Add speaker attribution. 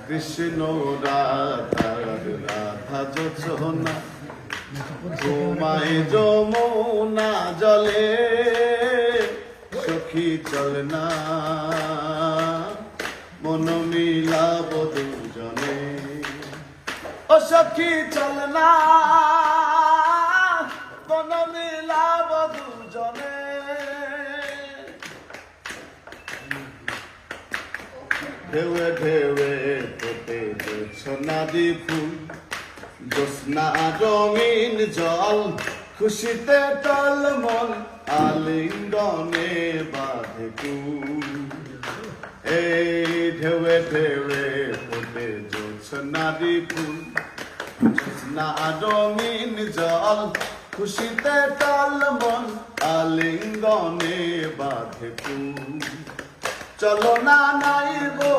Speaker 1: কৃষ্ণ রাধার রাধা যোচনা ঘুমায় যমুনা জলে সখী চল না মন মিলাব দুজনে ও সখী চল না মন মিলাব দুজনে ঢেউয়ে ঢেউয়ে ফোটে সোনালি ফুল জ্যোৎস্না রঙিন জল খুশিতে টলমল আলিঙ্গনে বাঁধে কুল এই ঢেউয়ে ঢেউয়ে ফোটে সোনালি ফুল জ্যোৎস্না রঙিন জল খুশিতে টলমল আলিঙ্গনে বাঁধে কুল চলো না নাইবো